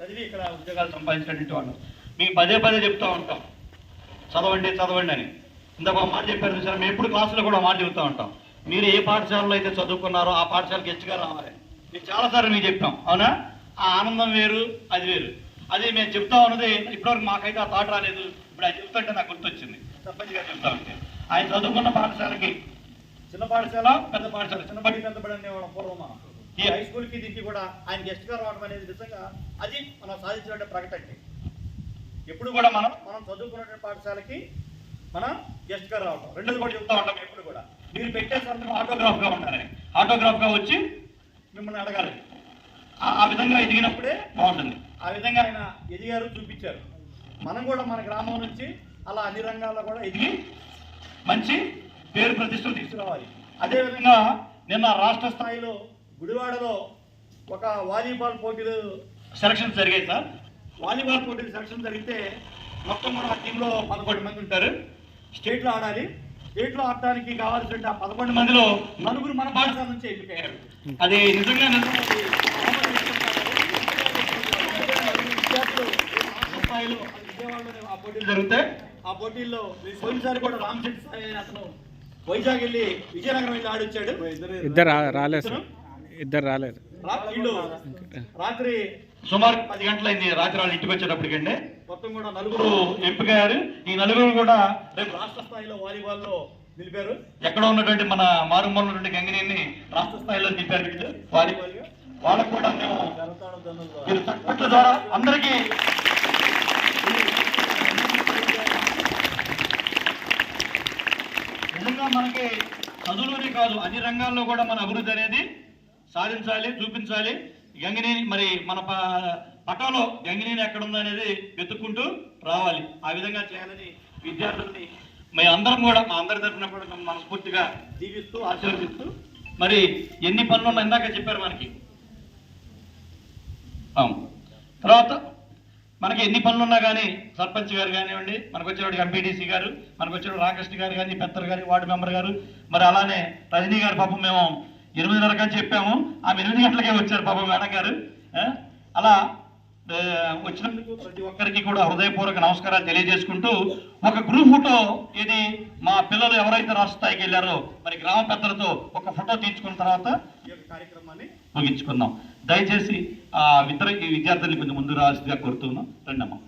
చదివి ఇక్కడ ఉద్యోగాలు సంపాదించినటువంటి వాళ్ళు మీకు పదే పదే చెప్తూ ఉంటాం, చదవండి చదవండి అని. ఇందాక ఒక మాట చెప్పారు సార్, మేము ఎప్పుడు క్లాసులో కూడా మాట చెబుతూ ఉంటాం, మీరు ఏ పాఠశాలలో అయితే చదువుకున్నారో ఆ పాఠశాలకు హెచ్చుగా రావాలి. మేము చాలాసార్లు మీకు చెప్పాం, అవునా? ఆ ఆనందం వేరు, అది వేరు. అది మేము చెప్తా ఉన్నది ఇప్పటివరకు మాకైతే ఆ థాట్ రాలేదు. ఇప్పుడు ఆయన చెప్తుంటే నాకు గుర్తొచ్చింది. సర్పంచ్ గారు చెప్తా ఉంటే ఆయన చదువుకున్న పాఠశాలకి, చిన్న పాఠశాల పెద్ద పాఠశాల, చిన్నబడి పెద్దబడి అనేవాళ్ళం పూర్వమా, ఈ హై స్కూల్కి దీనికి కూడా ఆయన గెస్ట్గా రావడం అనేది నిజంగా అది మనం సాధించిన ప్రకటన. ఎప్పుడు కూడా మనం చదువుకున్నటువంటి పాఠశాలకి మనం గెస్ట్గా రావడం. రెండోది కూడా చెప్తా ఉంటాం, ఎప్పుడు కూడా మీరు పెట్టే సందర్భం ఆటోగ్రాఫ్గా ఉండాలి. ఆటోగ్రాఫ్గా వచ్చి మిమ్మల్ని అడగాలి. ఆ విధంగా ఎదిగినప్పుడే బాగుంటుంది. ఆ విధంగా ఆయన ఎదిగారు, చూపించారు. మనం కూడా మన గ్రామం నుంచి అలా అన్ని రంగాల్లో కూడా ఎదిగి మంచి పేరు ప్రతిష్టలు తీసుకురావాలి. అదేవిధంగా నిన్న రాష్ట్ర స్థాయిలో గుడివాడలో ఒక వాలీబాల్ పోటీలు సెలక్షన్ జరిగాయి సార్. వాలీబాల్ పోటీలు సెలక్షన్ జరిగితే మొత్తం మన టీంలో 11 మంది ఉంటారు. స్టేట్లో ఆడాలి. స్టేట్లో ఆడటానికి కావాల్సిన ఆ 11 మందిలో 9 మన పాఠశాల నుంచి ఎంపికయ్యారు. అది నిజంగా స్థాయిలో విజయవాడలో ఆ పోటీలు జరుగుతాయి. ఆ పోటీల్లో పోయినసారి కూడా రామశెట్టి సాయి అతను వైజాగ్ వెళ్ళి విజయనగరం వెళ్ళి ఆడిచ్చాడు. ఇద్దరు రాలేదు. వీళ్ళు రాత్రి సుమారు 10 గంటలైంది రాత్రి వాళ్ళు ఇంటికి వచ్చేటప్పటికండి. మొత్తం కూడా 9 ఎంపికయ్యారు. ఈ 9 కూడా రేపు రాష్ట్ర స్థాయిలో వాలీబాల్లో నిలిపారు. ఎక్కడ ఉన్నటువంటి మన మారుమూల ఉన్నటువంటి గంగినేని రాష్ట్ర స్థాయిలో నిలిపారు వీళ్ళు వాలీబాల్. వాళ్ళకు కూడా మేము చప్పట్ల ద్వారా అందరికీ నిజంగా మనకి చదువులోనే కాదు అన్ని రంగాల్లో కూడా మన అభివృద్ధి అనేది సాధించాలి, చూపించాలి. గంగినేని మరి మన పటంలో గంగినేని ఎక్కడుందో అనేది వెతుక్కుంటూ రావాలి. ఆ విధంగా చేయాలని విద్యార్థుల్ని మేము అందరం కూడా మా అందరి తరఫున కూడా మనస్ఫూర్తిగా దీవిస్తూ ఆశీర్వదిస్తూ, మరి ఎన్ని పనులు ఇందాక చెప్పారు మనకి. తర్వాత మనకి ఎన్ని పనులు ఉన్నా కానీ సర్పంచ్ గారు కానివ్వండి, మనకు వచ్చేవాడికి ఎంపీటీసీ గారు, మనకు వచ్చేవాడు రామకృష్ణ గారు కానీ, పెద్దరు గారు, వార్డు మెంబర్ గారు, మరి అలానే రజనీ గారు పాపం మేము 8:30 అని చెప్పాము, ఆమె 8 గంటలకే వచ్చారు పాపం మేడం గారు. అలా వచ్చినందుకు ప్రతి ఒక్కరికి కూడా హృదయపూర్వక నమస్కారాలు తెలియజేసుకుంటూ, ఒక గ్రూప్ ఫోటో ఇది మా పిల్లలు ఎవరైతే రాష్ట్ర స్థాయికి వెళ్ళారో మరి గ్రామ పెద్దలతో ఒక ఫోటో తీర్చుకున్న తర్వాత ఈ యొక్క కార్యక్రమాన్ని ముగించుకుందాం. దయచేసి ఈ విద్యార్థుల్ని కొంచెం ముందు రావాల్సిందిగా కోరుతున్నాం. రండమ్మా.